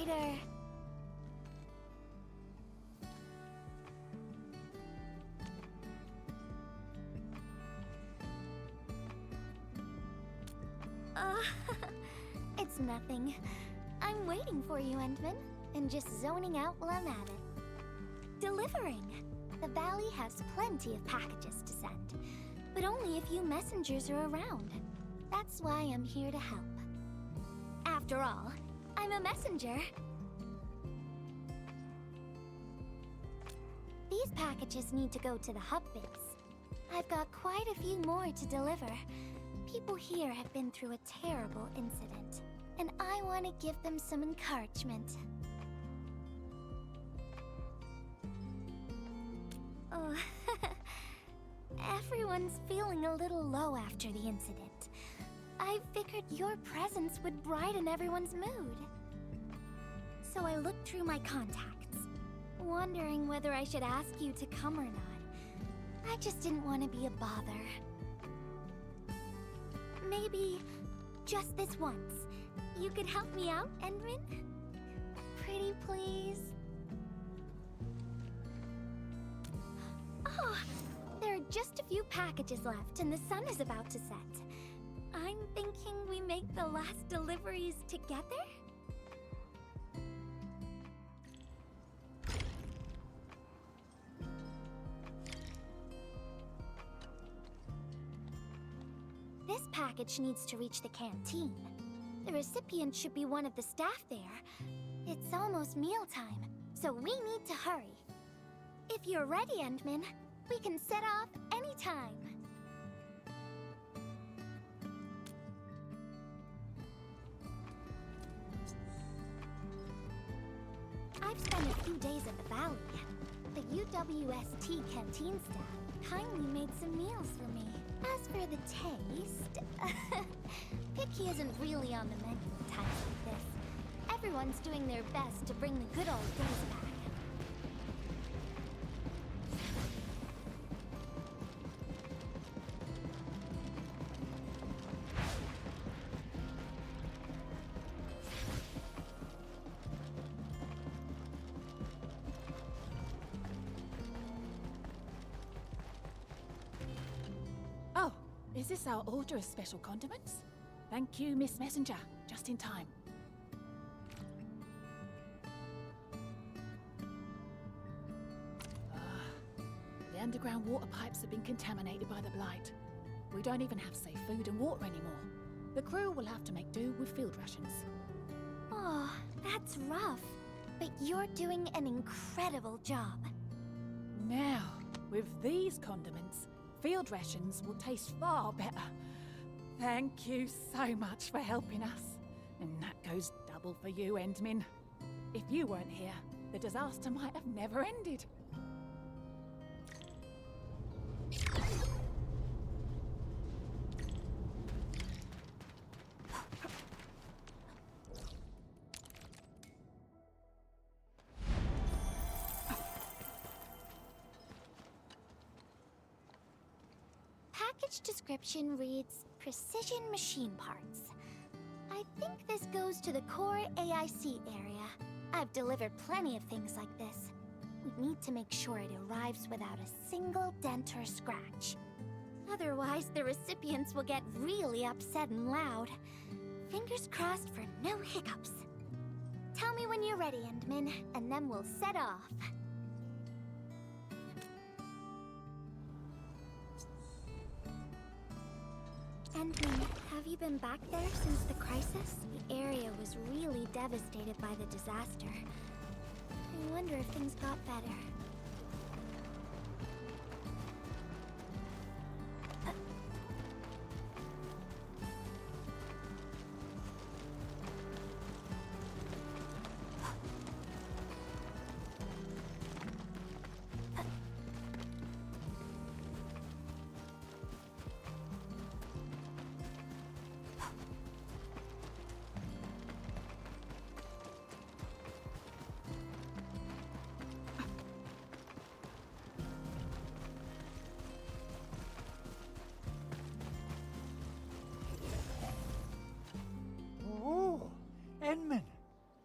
brighter. It's nothing. I'm waiting for you, Endman, and just zoning out while I'm at it. Delivering. The valley has plenty of packages to send, but only a few messengers are around. That's why I'm here to help. After all, I'm a messenger. These packages need to go to the hub base. I've got quite a few more to deliver. People here have been through a terrible incident, and I want to give them some encouragement. Oh, everyone's feeling a little low after the incident. I figured your presence would brighten everyone's mood. So I looked through my contacts, wondering whether I should ask you to come or not. I just didn't want to be a bother. Maybe just this once, you could help me out, Endman? Pretty please? Oh, there are just a few packages left and the sun is about to set. I'm thinking we make the last deliveries together? This package needs to reach the canteen. The recipient should be one of the staff there. It's almost mealtime, so we need to hurry. If you're ready, Endman, we can set off anytime. I've spent a few days at the valley. The UWST canteen staff kindly made some meals for me. As for the taste, picky isn't really on the menu at times like this. Everyone's doing their best to bring the good old days back. Oh, is this our order of special condiments? Thank you, Miss Messenger. Just in time. The underground water pipes have been contaminated by the blight. We don't even have safe food and water anymore. The crew will have to make do with field rations. Oh, that's rough. But you're doing an incredible job. Now, with these condiments, field rations will taste far better. Thank you so much for helping us. And that goes double for you, Endman. If you weren't here, the disaster might have never ended. Package description reads, Precision Machine Parts. I think this goes to the core AIC area. I've delivered plenty of things like this. We need to make sure it arrives without a single dent or scratch. Otherwise, the recipients will get really upset and loud. Fingers crossed for no hiccups. Tell me when you're ready, Endman, and then we'll set off. Endman, have you been back there since the crisis? The area was really devastated by the disaster. I wonder if things got better.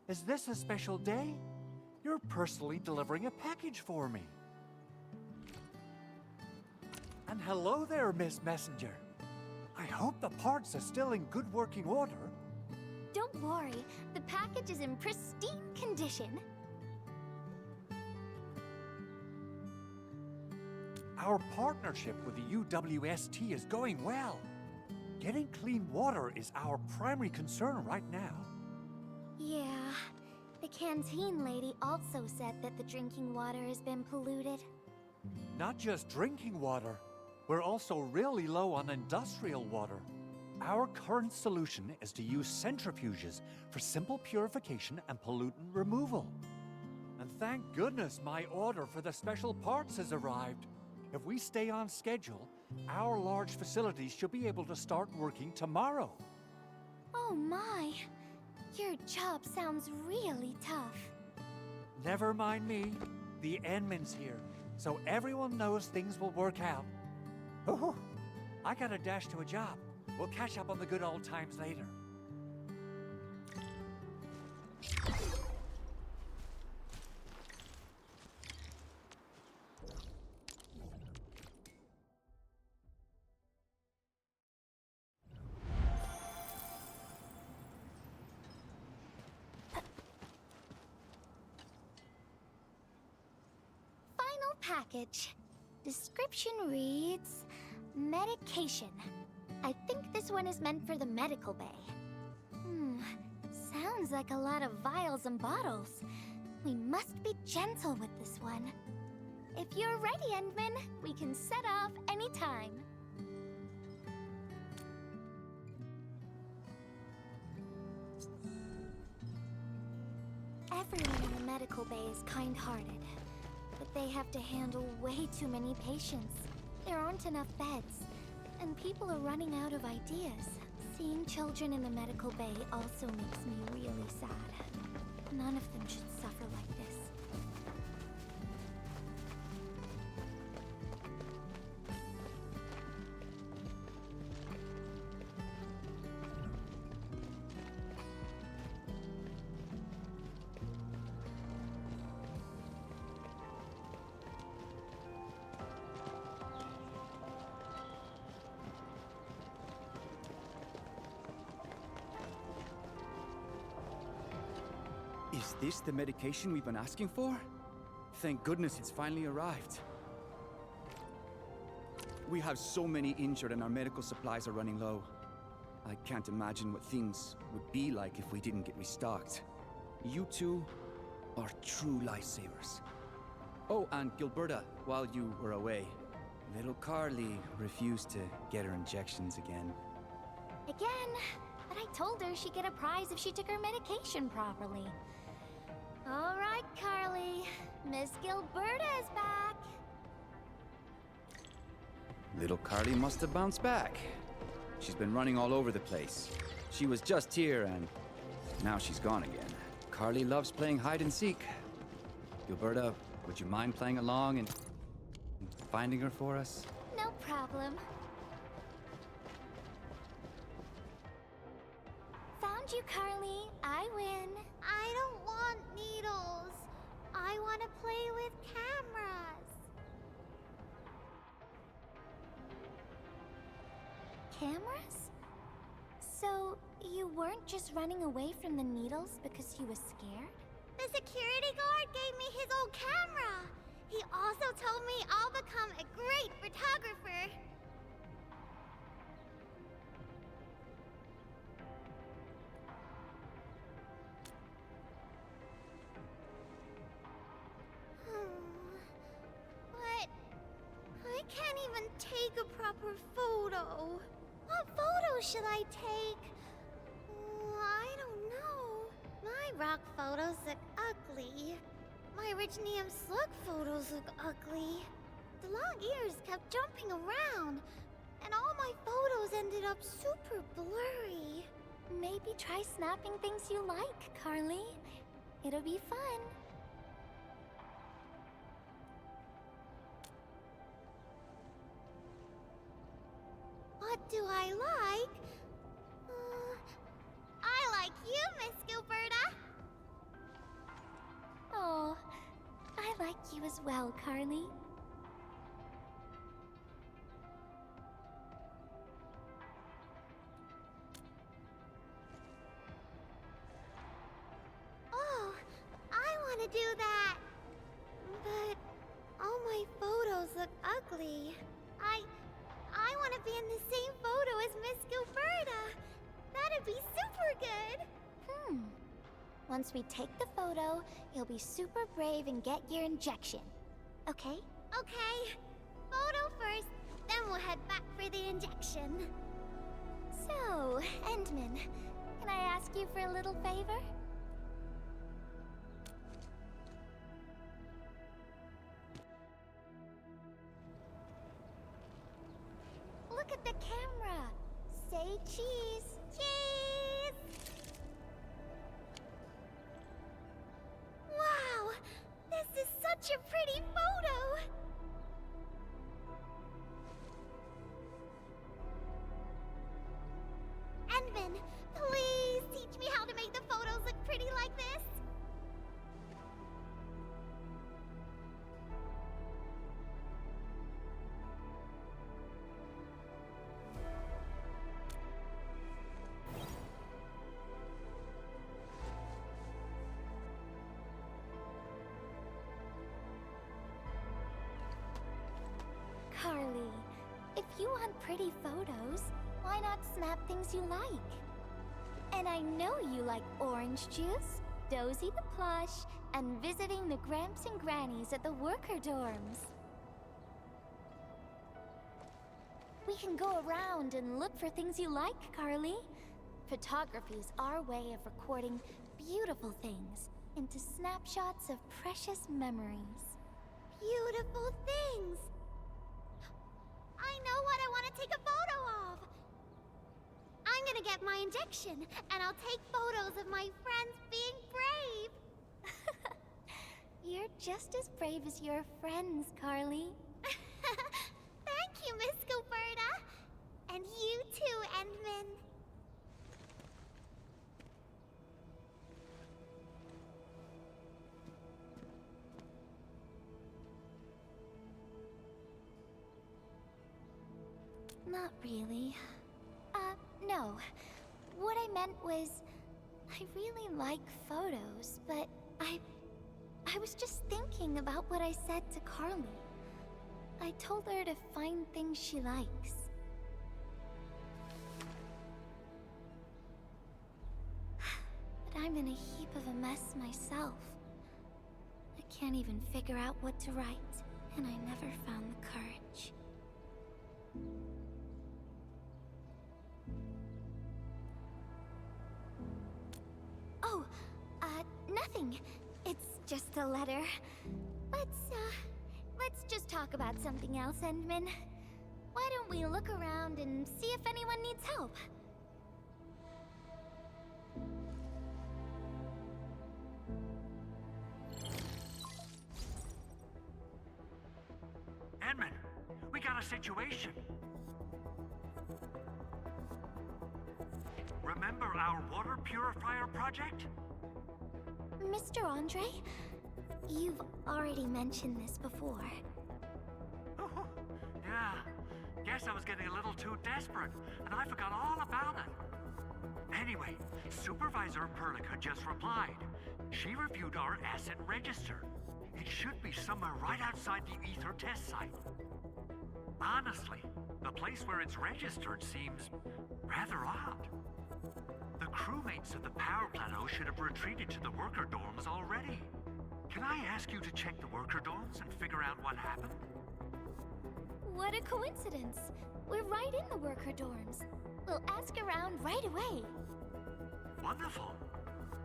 Is this a special day? You're personally delivering a package for me. And hello there, Miss Messenger. I hope the parts are still in good working order. Don't worry, the package is in pristine condition. Our partnership with the UWST is going well. Getting clean water is our primary concern right now. Yeah, the canteen lady also said that the drinking water has been polluted. Not just drinking water, we're also really low on industrial water. Our current solution is to use centrifuges for simple purification and pollutant removal. And thank goodness my order for the special parts has arrived. If we stay on schedule, our large facilities should be able to start working tomorrow. Oh my, your job sounds really tough. Never mind me. The Enman's here, so everyone knows things will work out. Oh, I gotta dash to a job. We'll catch up on the good old times later. Final package. Description reads, medication. I think this one is meant for the medical bay. Sounds like a lot of vials and bottles. We must be gentle with this one. If you're ready, Endman, we can set off anytime. Everyone in the medical bay is kind-hearted, but they have to handle way too many patients. There aren't enough beds, and people are running out of ideas. Seeing children in the medical bay also makes me really sad. None of them should suffer like this. Is this the medication we've been asking for? Thank goodness it's finally arrived. We have so many injured and our medical supplies are running low. I can't imagine what things would be like if we didn't get restocked. You two are true lifesavers. Oh, and Gilberta, while you were away, little Carly refused to get her injections again. Again? But I told her she'd get a prize if she took her medication properly. All right, Carly. Miss Gilberta is back. Little Carly must have bounced back. She's been running all over the place. She was just here and now she's gone again. Carly loves playing hide and seek. Gilberta, would you mind playing along and finding her for us? No problem. Found you, Carly. I win. I don't want needles. I want to play with cameras. Cameras? So, you weren't just running away from the needles because you were scared? The security guard gave me his old camera. He also told me I'll become a great photographer. But I can't even take a proper photo. What photo should I take? I don't know. My rock photos look ugly. My Originium slug photos look ugly. The long ears kept jumping around, and all my photos ended up super blurry. Maybe try snapping things you like, Carly. It'll be fun. What do I like? I like you, Miss Gilberta. you as well, Carly. Oh, I want to do that. But all my photos look ugly. I want to be in the same photo as Miss Gilberta. That'd be super good. Once we take the photo, you'll be super brave and get your injection. Okay? Okay, photo first, then we'll head back for the injection. So, Endman, can I ask you for a little favor? Look at the camera. Say cheese. Cheese! Wow, this is such a pretty photo. Endman, please teach me how to make the photos look pretty like this. Carly, if you want pretty photos, why not snap things you like? And I know you like orange juice, Dozy the plush, and visiting the Gramps and Grannies at the worker dorms. We can go around and look for things you like, Carly. Photography's our way of recording beautiful things into snapshots of precious memories. Beautiful things. I know what I want to take a photo of. I'm gonna get my injection, and I'll take photos of my friends being brave. You're just as brave as your friends, Carly. Thank you, Miss Gilberta. And you too, Endman. Not really. No. What I meant was, I really like photos, but I was just thinking about what I said to Carly. I told her to find things she likes. But I'm in a heap of a mess myself. I can't even figure out what to write, and I never found the courage. Oh, nothing. It's just a letter. Let's just talk about something else, Endman. Why don't we look around and see if anyone needs help? Edmund, we got a situation. Remember our water purifier project? Mr. Andre, you've already mentioned this before. Yeah, guess I was getting a little too desperate, and I forgot all about it. Anyway, Supervisor Perlica just replied. She reviewed our asset register. It should be somewhere right outside the Ether test site. Honestly, the place where it's registered seems rather odd. The crewmates of the power plateau should have retreated to the worker dorms already. Can I ask you to check the worker dorms and figure out what happened? What a coincidence. We're right in the worker dorms. We'll ask around right away. Wonderful.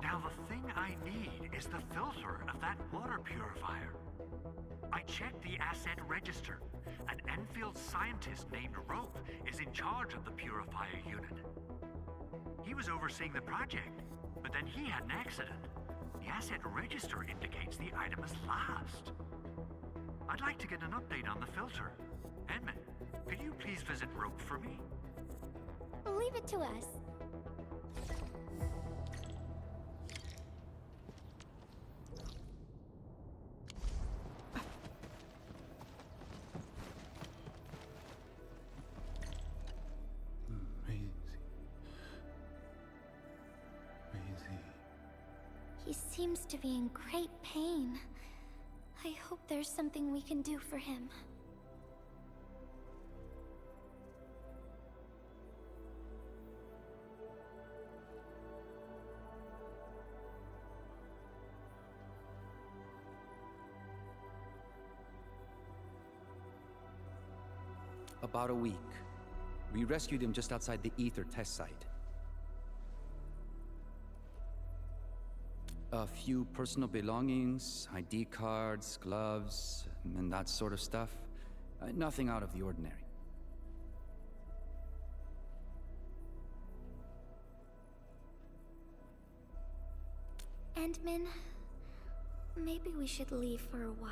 Now the thing I need is the filter of that water purifier. I checked the asset register. An Endfield scientist named Rope is in charge of the purifier unit. He was overseeing the project, but then he had an accident. The asset register indicates the item is lost. I'd like to get an update on the filter. Edmund, could you please visit Rope for me? Leave it to us. He seems to be in great pain. I hope there's something we can do for him. About a week. We rescued him just outside the Ether test site. A few personal belongings, ID cards, gloves, and that sort of stuff. Nothing out of the ordinary. Endman, maybe we should leave for a while.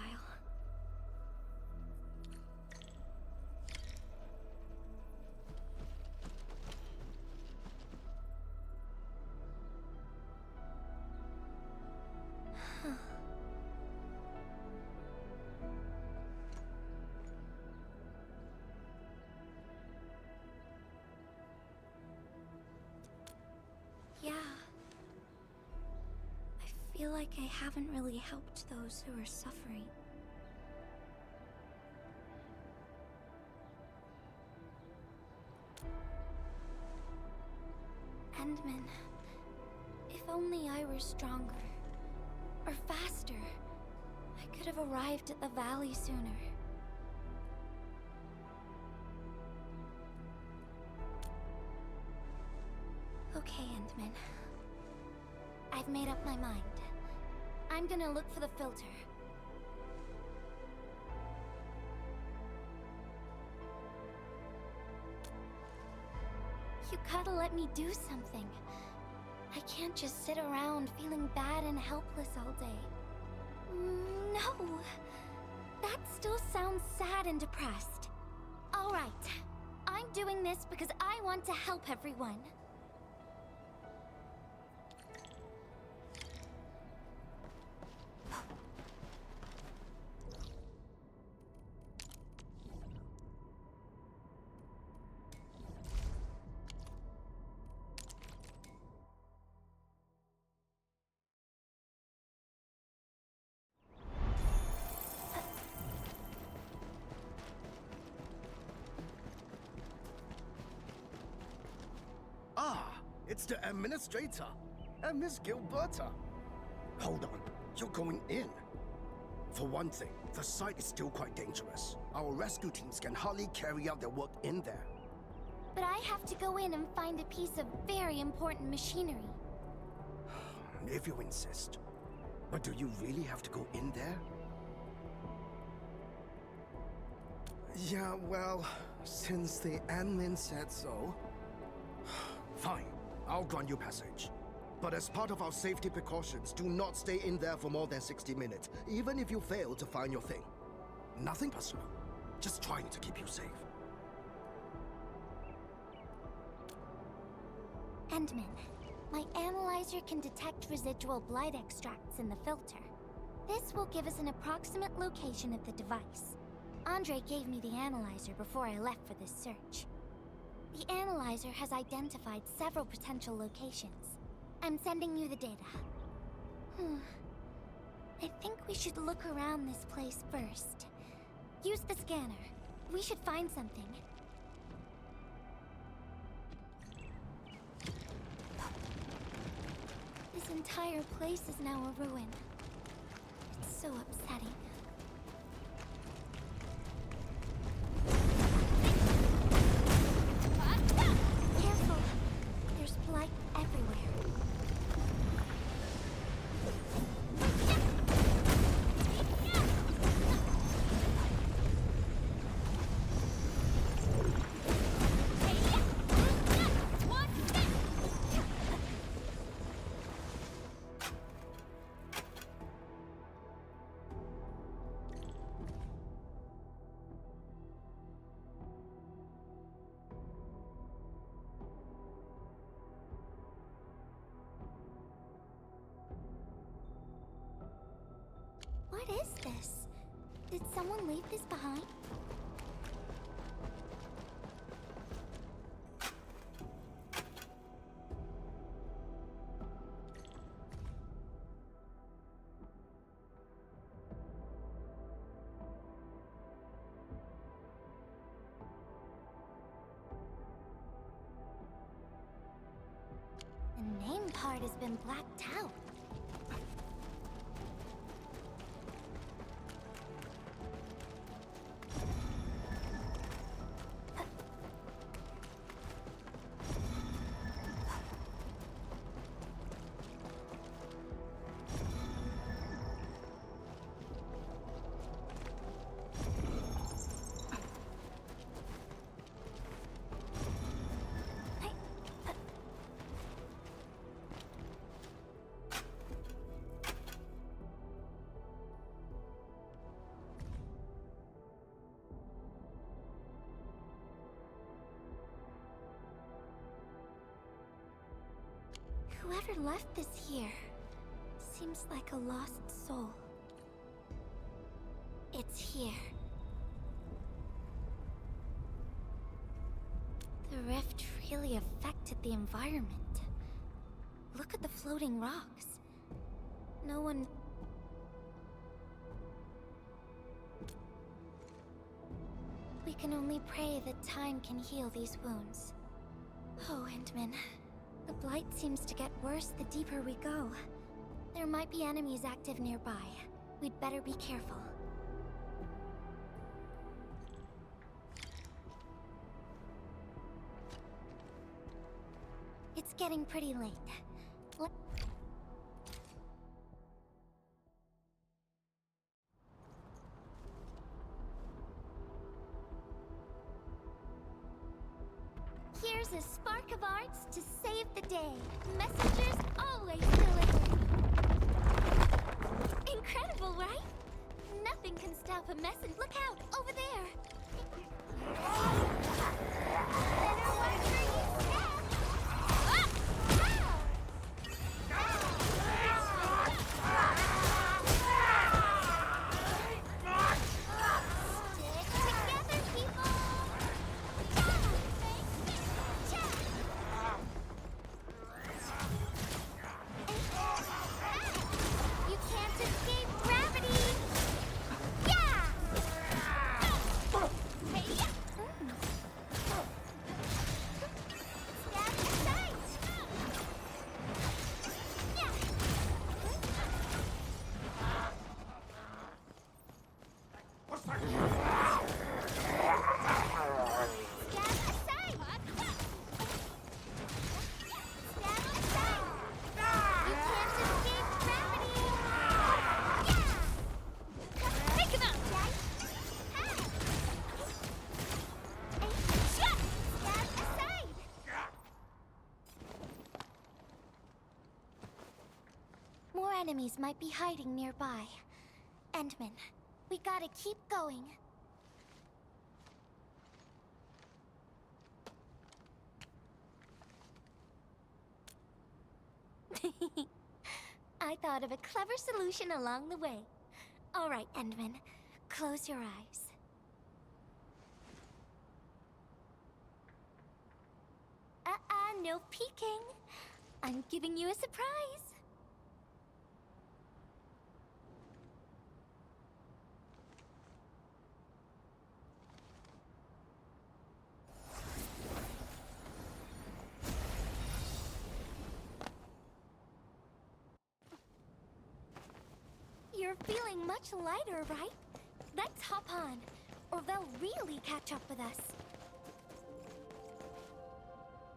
Yeah. I feel like I haven't really helped those who are suffering. Endman, if only I were stronger, or faster, I could have arrived at the valley sooner. Okay, Endman. I've made up my mind. I'm gonna look for the filter. You gotta let me do something. I can't just sit around feeling bad and helpless all day. No! That still sounds sad and depressed. Alright. I'm doing this because I want to help everyone. It's the administrator, Miss Gilberta. Hold on, you're going in. For one thing, the site is still quite dangerous. Our rescue teams can hardly carry out their work in there. But I have to go in and find a piece of very important machinery. If you insist. But do you really have to go in there? Yeah, well, since the admin said so... Fine, I'll grant you passage. But as part of our safety precautions, do not stay in there for more than 60 minutes, even if you fail to find your thing. Nothing personal, just trying to keep you safe. Endman, my analyzer can detect residual blight extracts in the filter. This will give us an approximate location of the device. Andre gave me the analyzer before I left for this search. The analyzer has identified several potential locations. I'm sending you the data. I think we should look around this place first. Use the scanner. We should find something. This entire place is now a ruin. It's so upsetting. Careful! There's blight everywhere. What is this? Did someone leave this behind? part has been blacked out. Whoever left this here seems like a lost soul. It's here. The rift really affected the environment. Look at the floating rocks. No one... We can only pray that time can heal these wounds. Oh, Endman. The blight seems to get worse the deeper we go. There might be enemies active nearby. We'd better be careful. It's getting pretty late. Here's a spark of arts to save the day. Messengers always deliver. Incredible, right? Nothing can stop a message. Look out, over there. Better watch where you step. Ah! Stick together, people. You can't escape gravity! Yeah! Hey! Stab aside! Yeah! Stab aside! Stab aside! You can't escape gravity! Yeah! Take him out! Stab aside! More enemies might be hiding nearby. Endman, we gotta keep going. I thought of a clever solution along the way. All right, Endman, close your eyes. No peeking. I'm giving you a surprise. You're feeling much lighter, right? Let's hop on, or they'll really catch up with us.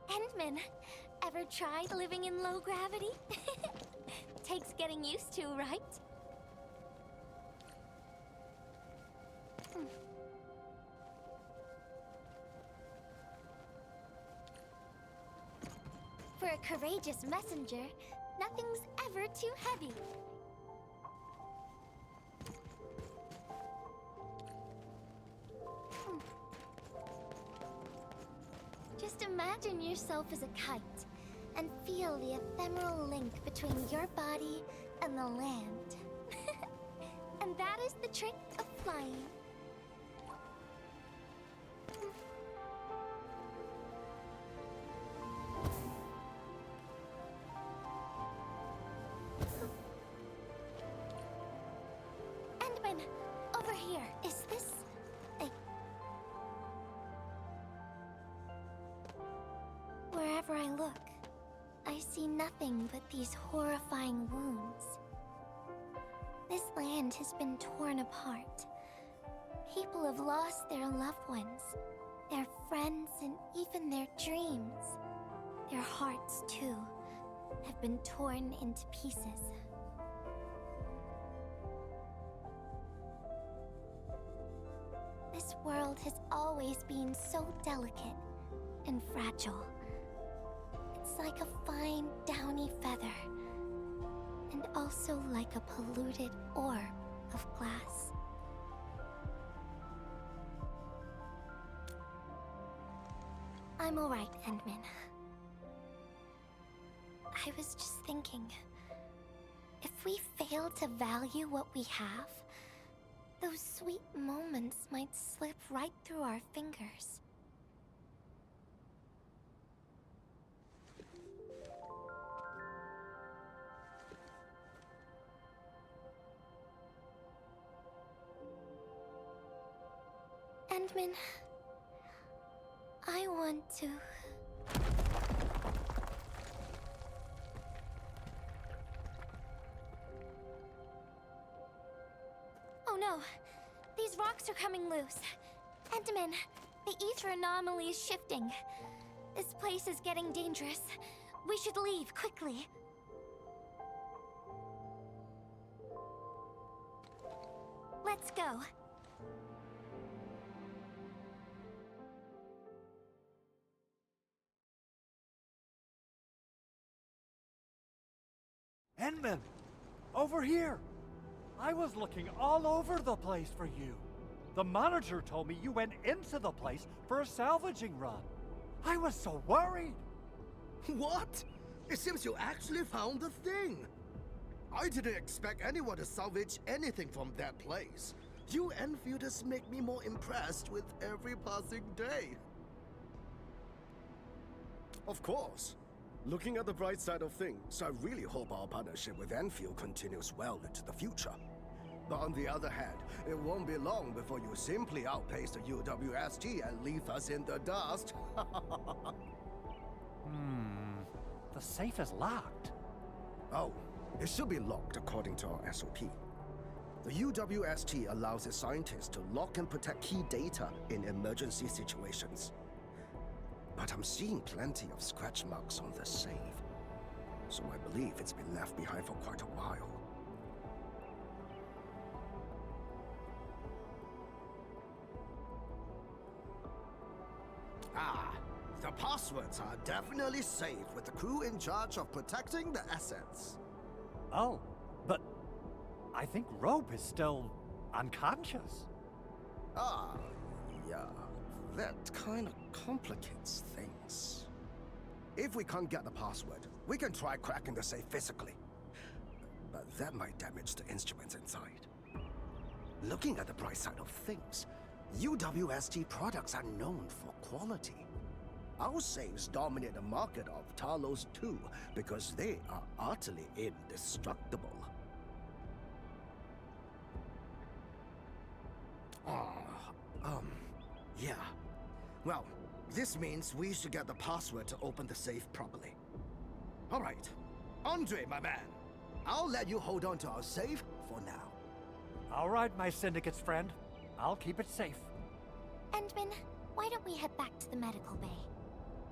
Endman, ever tried living in low gravity? Takes getting used to, right? For a courageous messenger, nothing's ever too heavy. Just imagine yourself as a kite, and feel the ephemeral link between your body and the land. And that is the trick of flying. Endman, over here. Is this a... Wherever I look, I see nothing but these horrifying wounds. This land has been torn apart. People have lost their loved ones, their friends, and even their dreams. Their hearts, too, have been torn into pieces. This world has always been so delicate and fragile. It's like a fine, downy feather, and also like a polluted orb of glass. I'm alright, Endman. I was just thinking, if we fail to value what we have, those sweet moments might slip right through our fingers. Endman, I want to... Oh no! These rocks are coming loose. Endman, the ether anomaly is shifting. This place is getting dangerous. We should leave quickly. Let's go. Endman! Over here! I was looking all over the place for you. The manager told me you went into the place for a salvaging run. I was so worried. What? It seems you actually found the thing. I didn't expect anyone to salvage anything from that place. You Enfielders make me more impressed with every passing day. Of course. Looking at the bright side of things, I really hope our partnership with Endfield continues well into the future. But on the other hand, it won't be long before you simply outpace the UWST and leave us in the dust. The safe is locked. Oh, it should be locked according to our SOP. The UWST allows its scientists to lock and protect key data in emergency situations. But I'm seeing plenty of scratch marks on the safe, so I believe it's been left behind for quite a while. The passwords are definitely safe with the crew in charge of protecting the assets. Oh, but I think Rope is still unconscious. Yeah, that kind of complicates things. If we can't get the password, we can try cracking the safe physically. But that might damage the instruments inside. Looking at the bright side of things, UWST products are known for quality. Our safes dominate the market of Talos too, because they are utterly indestructible. Yeah. Well, this means we should get the password to open the safe properly. All right. Andre, my man. I'll let you hold on to our safe for now. All right, my syndicate's friend. I'll keep it safe. Endman, why don't we head back to the medical bay?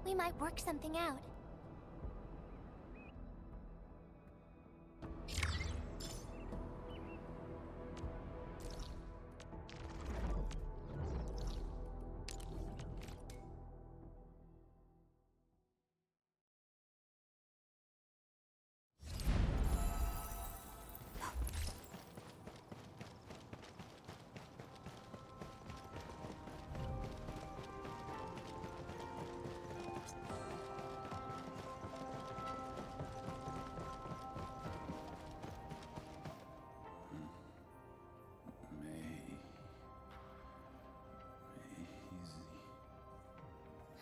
We might work something out.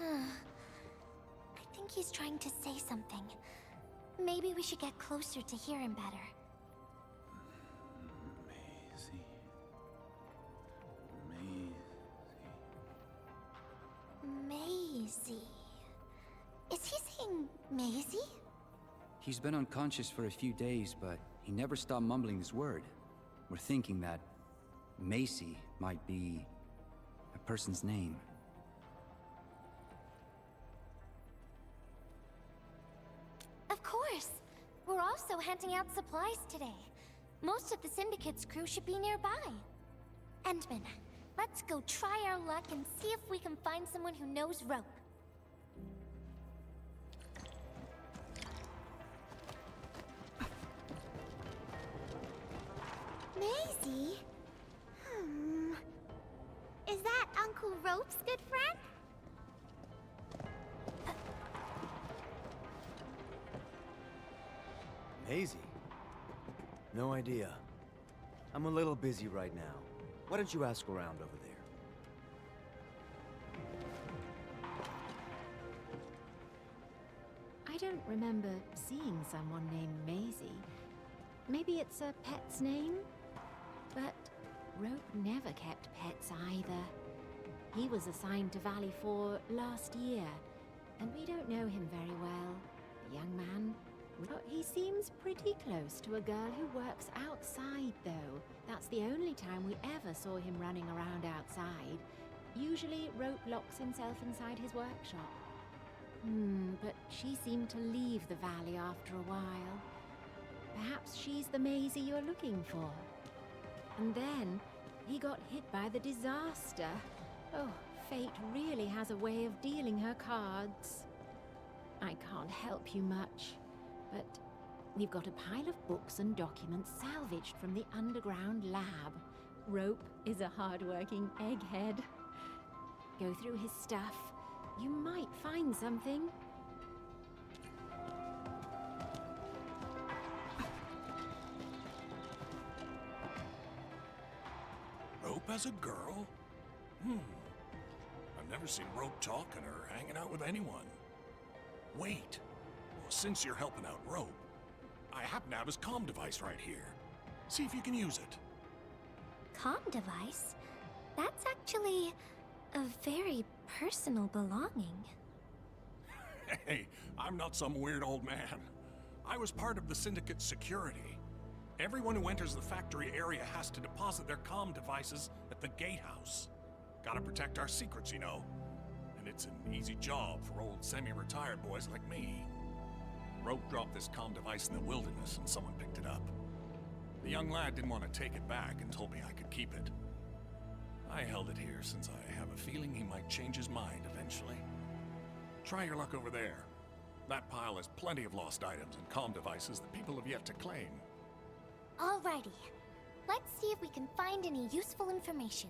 I think he's trying to say something. Maybe we should get closer to hear him better. Maisie. Is he saying Maisie? He's been unconscious for a few days, but he never stopped mumbling his word. We're thinking that Macy might be a person's name. Of course! We're also handing out supplies today. Most of the Syndicate's crew should be nearby. Endman, let's go try our luck and see if we can find someone who knows rope. Maisie? Is that Uncle Rope's good friend? Maisie? No idea. I'm a little busy right now. Why don't you ask around over there? I don't remember seeing someone named Maisie. Maybe it's a pet's name? But Rope never kept pets either. He was assigned to Valley 4 last year, and we don't know him very well. The young man. But he seems pretty close to a girl who works outside, though. That's the only time we ever saw him running around outside. Usually, Rope locks himself inside his workshop. But she seemed to leave the valley after a while. Perhaps she's the Maisie you're looking for. And then, he got hit by the disaster. Oh, fate really has a way of dealing her cards. I can't help you much. But we've got a pile of books and documents salvaged from the underground lab. Rope is a hard-working egghead. Go through his stuff. You might find something. Rope as a girl? I've never seen Rope talking or hanging out with anyone. Wait. Well, since you're helping out Rope, I happen to have his comm device right here. See if you can use it. Comm device? That's actually a very personal belonging. Hey, I'm not some weird old man. I was part of the Syndicate's security. Everyone who enters the factory area has to deposit their comm devices at the gatehouse. Gotta protect our secrets, you know. And it's an easy job for old semi-retired boys like me. Rope dropped this comm device in the wilderness and someone picked it up. The young lad didn't want to take it back and told me I could keep it. I held it here since I have a feeling he might change his mind eventually. Try your luck over there. That pile has plenty of lost items and comm devices that people have yet to claim. Alrighty. Let's see if we can find any useful information.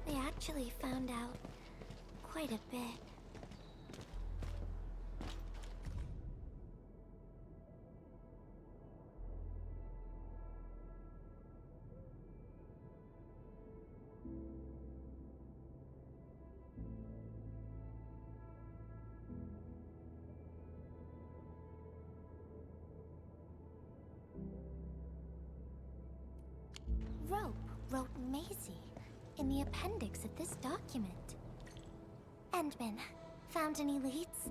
They actually found out quite a bit. Rope wrote Maisie in the appendix of this document. Endman, found any leads?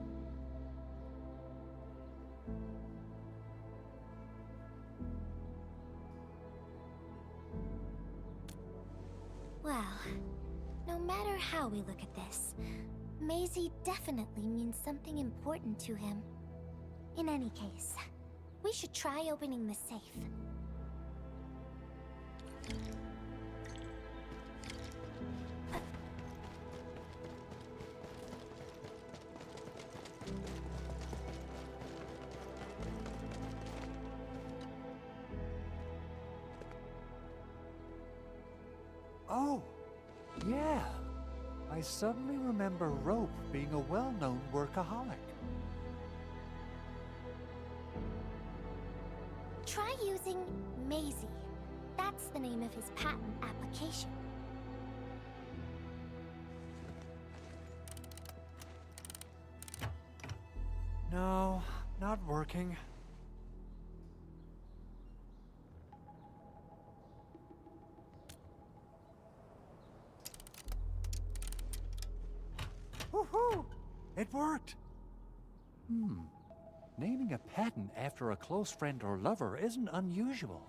Well, no matter how we look at this, Maisie definitely means something important to him. In any case, we should try opening the safe. Oh, yeah. I suddenly remember Rope being a well-known workaholic. Try using Maisie. That's the name of his patent application. No, not working. Woohoo! It worked! Naming a patent after a close friend or lover isn't unusual.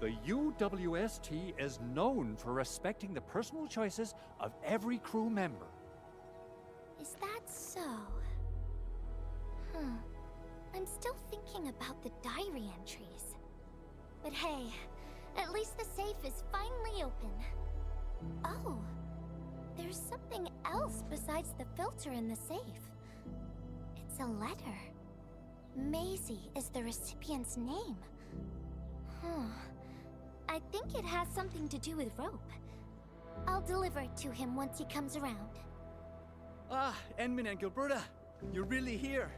The UWST is known for respecting the personal choices of every crew member. Is that so? I'm still thinking about the diary entries. But hey, at least the safe is finally open. Oh, there's something else besides the filter in the safe. It's a letter. Maisie is the recipient's name. I think it has something to do with Rope. I'll deliver it to him once he comes around. Ah, Enmin and Gilberta, you're really here.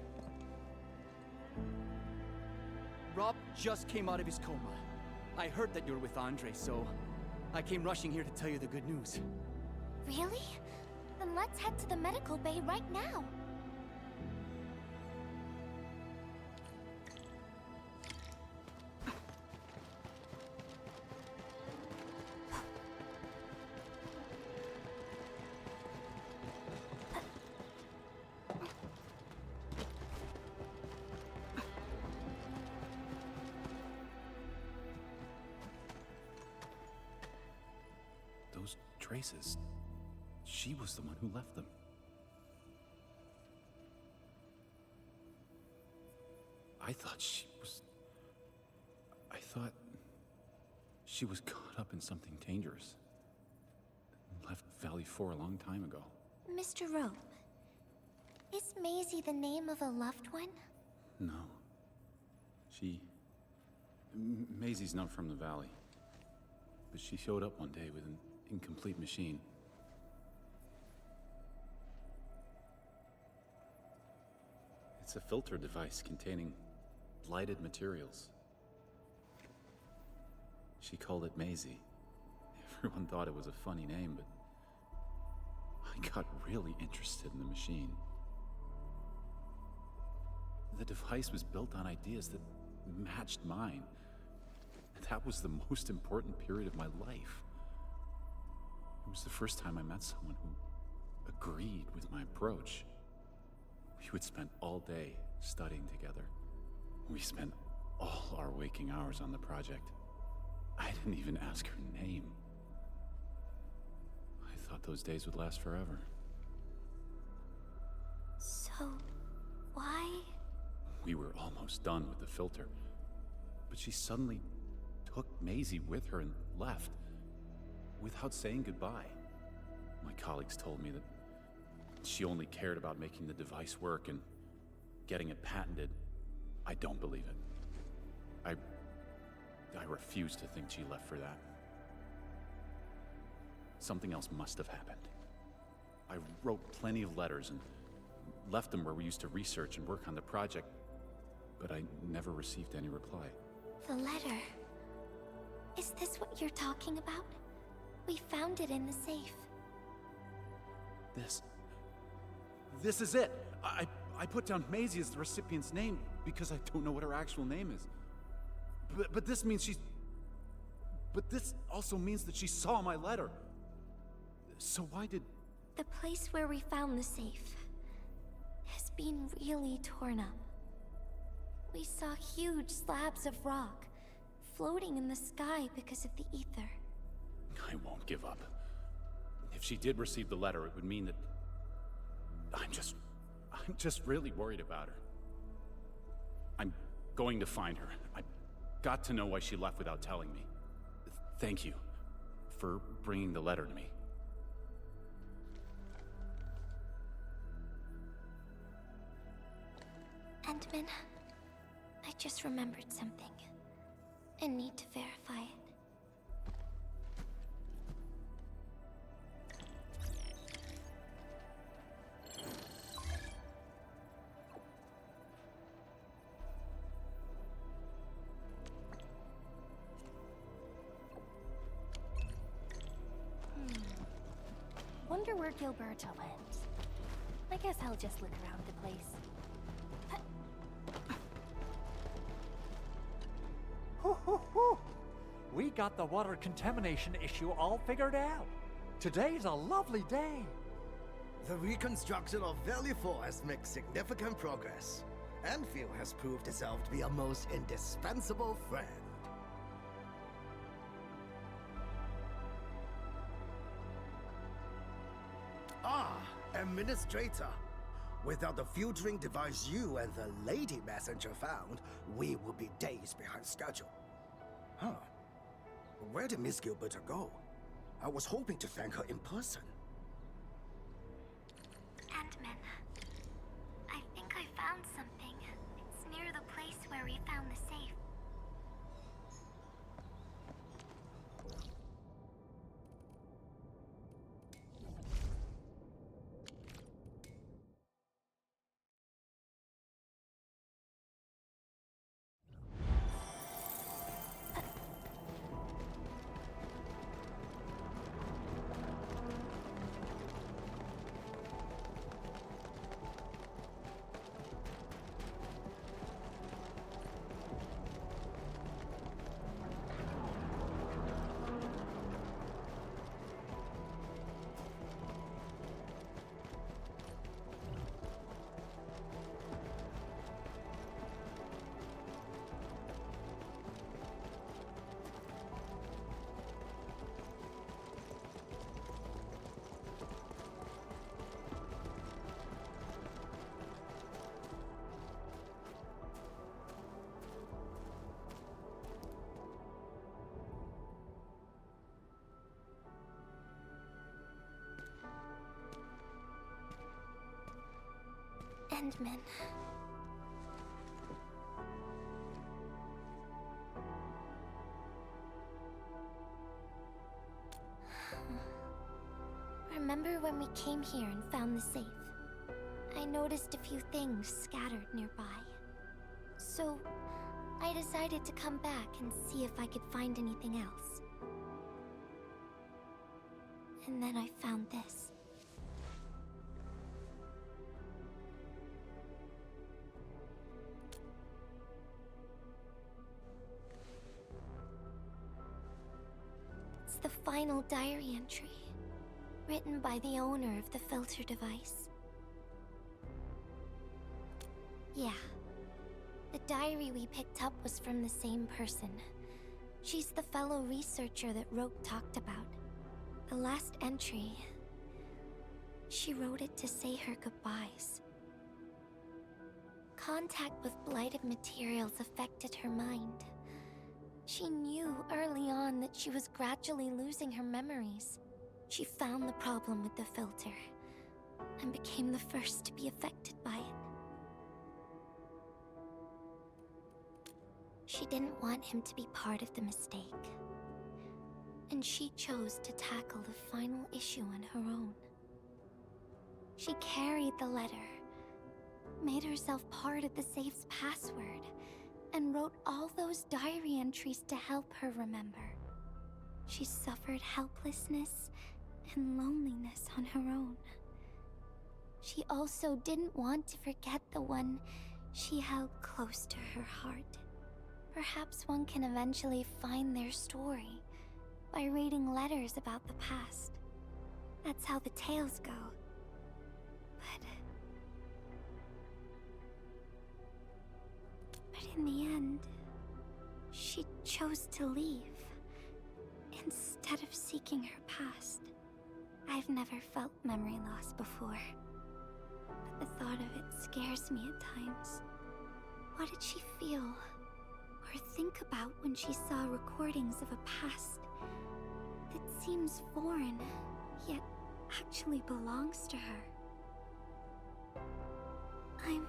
Rob just came out of his coma. I heard that you're with Andre, so I came rushing here to tell you the good news. Really? Then let's head to the medical bay right now. Those traces. She was the one who left them. I thought she was caught up in something dangerous. Left Valley 4 a long time ago. Mr. Rope, is Maisie the name of a loved one? No. Maisie's not from the Valley. But she showed up one day with an incomplete machine. It's a filter device containing lighted materials. She called it Maisie. Everyone thought it was a funny name, but I got really interested in the machine. The device was built on ideas that matched mine. That was the most important period of my life. It was the first time I met someone who agreed with my approach. We would spend all day studying together. We spent all our waking hours on the project. I didn't even ask her name. I thought those days would last forever. So, why? We were almost done with the filter, but she suddenly took Maisie with her and left without saying goodbye. My colleagues told me that she only cared about making the device work and getting it patented. I don't believe it. I refuse to think she left for that. Something else must have happened. I wrote plenty of letters and left them where we used to research and work on the project, but I never received any reply. The letter. Is this what you're talking about? We found it in the safe. This is it! I put down Maisie as the recipient's name because I don't know what her actual name is. But this means she's... But this also means that she saw my letter. So why did... The place where we found the safe has been really torn up. We saw huge slabs of rock floating in the sky because of the ether. I won't give up. If she did receive the letter, it would mean that... I'm just really worried about her. I'm going to find her. I've got to know why she left without telling me. Thank you for bringing the letter to me. Endman, I just remembered something. I need to verify it. Wonder where Gilberta went. I guess I'll just look around the place. We got the water contamination issue all figured out. Today's a lovely day. The reconstruction of Valley 4 has made significant progress. Endfield has proved itself to be a most indispensable friend. Ah, Administrator. Without the filtering device you and the lady messenger found, we would be days behind schedule. Huh. Where did Miss Gilberta go? I was hoping to thank her in person. Endman, I think I found something. It's near the place where we found the safe. Endman. Remember when we came here and found the safe? I noticed a few things scattered nearby. So, I decided to come back and see if I could find anything else. And then I found this. It's the final diary entry, written by the owner of the filter device. Yeah. The diary we picked up was from the same person. She's the fellow researcher that Roke talked about. The last entry, she wrote it to say her goodbyes. Contact with blighted materials affected her mind. She knew early on that she was gradually losing her memories. She found the problem with the filter, and became the first to be affected by it. She didn't want him to be part of the mistake, and she chose to tackle the final issue on her own. She carried the letter, made herself part of the safe's password, and wrote all those diary entries to help her remember. She suffered helplessness and loneliness on her own. She also didn't want to forget the one she held close to her heart. Perhaps one can eventually find their story by reading letters about the past. That's how the tales go. But in the end, she chose to leave instead of seeking her past. I've never felt memory loss before, but the thought of it scares me at times. What did she feel or think about when she saw recordings of a past that seems foreign, yet actually belongs to her? I'm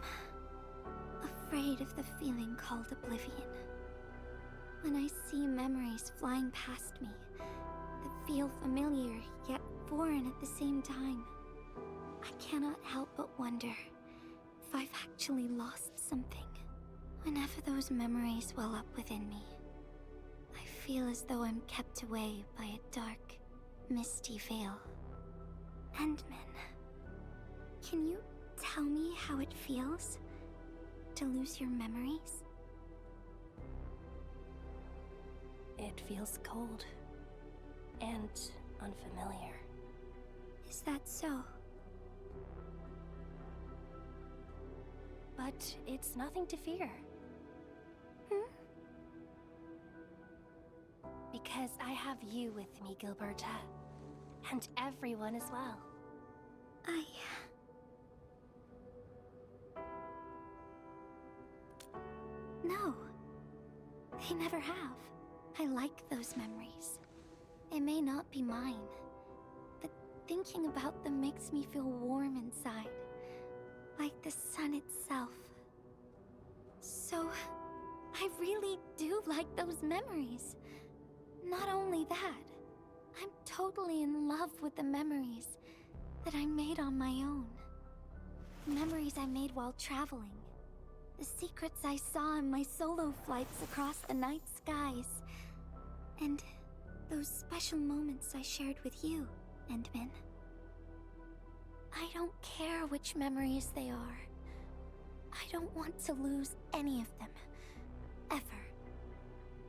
afraid of the feeling called oblivion. When I see memories flying past me that feel familiar yet foreign at the same time, I cannot help but wonder if I've actually lost something. Whenever those memories well up within me, I feel as though I'm kept away by a dark, misty veil. Endman, can you tell me how it feels to lose your memories? It feels cold and unfamiliar. Is that so? But it's nothing to fear. Because I have you with me, Gilberta. And everyone as well. No. They never have. I like those memories. It may not be mine, but thinking about them makes me feel warm inside. Like the sun itself. So, I really do like those memories. Not only that, I'm totally in love with the memories that I made on my own. The memories I made while traveling. The secrets I saw in my solo flights across the night skies. And those special moments I shared with you, Endman. I don't care which memories they are. I don't want to lose any of them. Ever.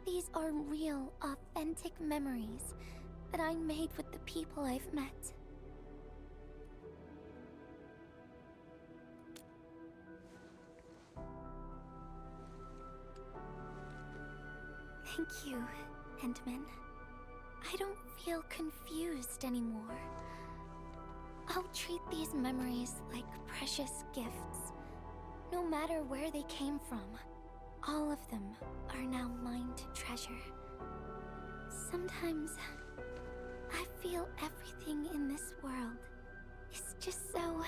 These are real, authentic memories that I made with the people I've met. Thank you, Endman. I don't feel confused anymore. I'll treat these memories like precious gifts. No matter where they came from, all of them are now mine to treasure. Sometimes, I feel everything in this world is just so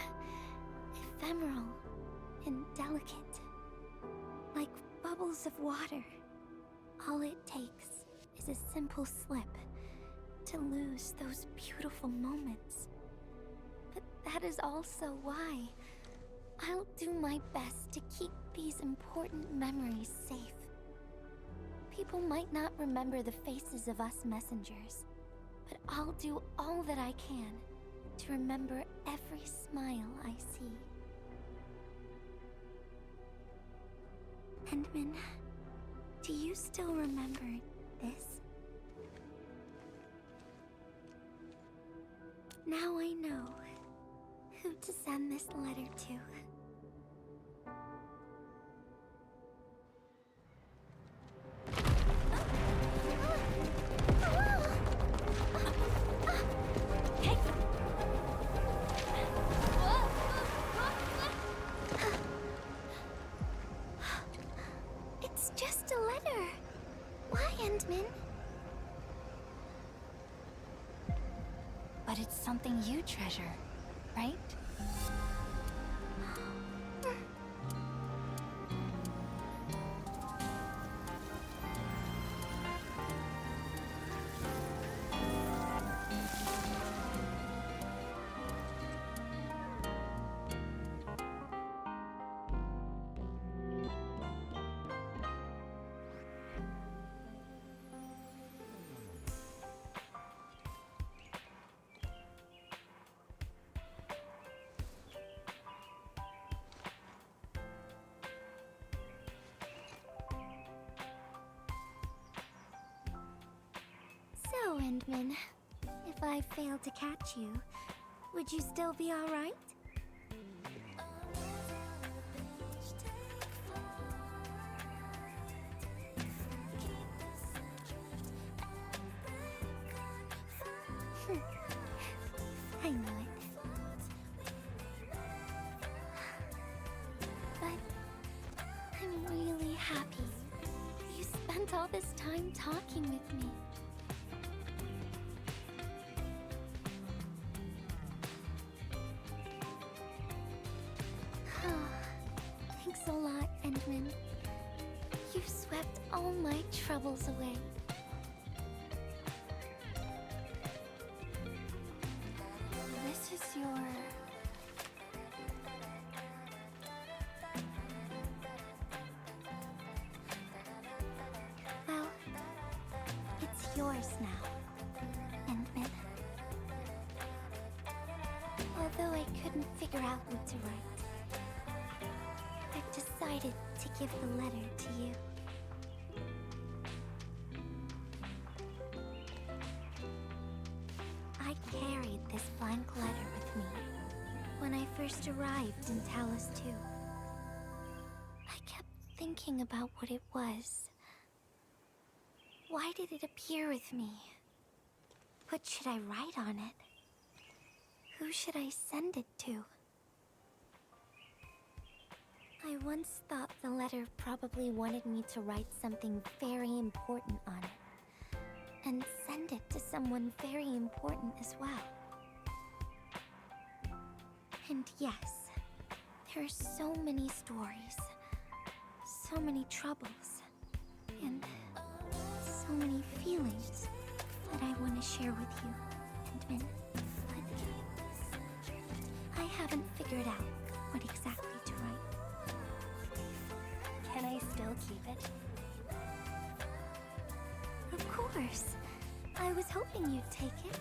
ephemeral and delicate. Like bubbles of water. All it takes is a simple slip to lose those beautiful moments. But that is also why I'll do my best to keep these important memories safe. People might not remember the faces of us messengers, but I'll do all that I can to remember every smile I see. Endman, do you still remember this? Now I know who to send this letter to. It's just a letter. Why, Endman? But it's something you treasure, right? So, Endman, if I failed to catch you, would you still be alright? I knew it. But I'm really happy. You spent all this time talking with me. Thanks a lot, Endman. You've swept all my troubles away. This is your... Well, it's yours now, Endman. Although I couldn't figure out what to write, I've decided to give the letter to you. I carried this blank letter with me when I first arrived in Talos 2. I kept thinking about what it was. Why did it appear with me? What should I write on it? Who should I send it to? I once thought the letter probably wanted me to write something very important on it, and send it to someone very important as well. And yes, there are so many stories, so many troubles, and so many feelings that I want to share with you, Endman. But I haven't figured out what exactly to write. Can I still keep it? Of course. I was hoping you'd take it.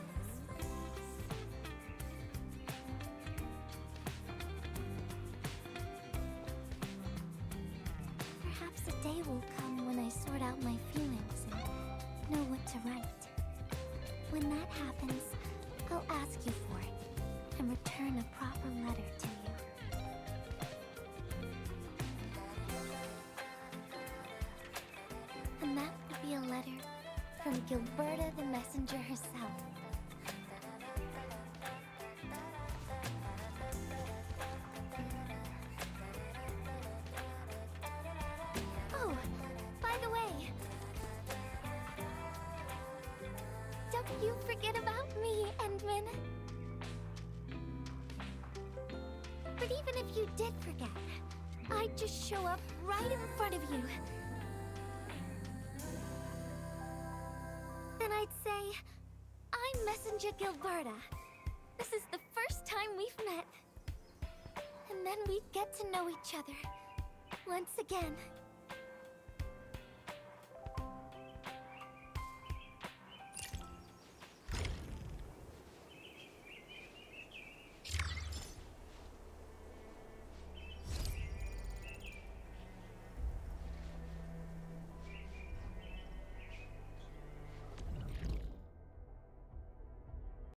Perhaps a day will come when I sort out my feelings and know what to write. When that happens, I'll ask you for it and return a proper letter to you. And that will be a letter from Gilberta the Messenger herself. Oh, by the way, don't you forget about me, Endman. But even if you did forget, I'd just show up right in front of you. Then I'd say, I'm Messenger Gilberta. This is the first time we've met. And then we'd get to know each other once again.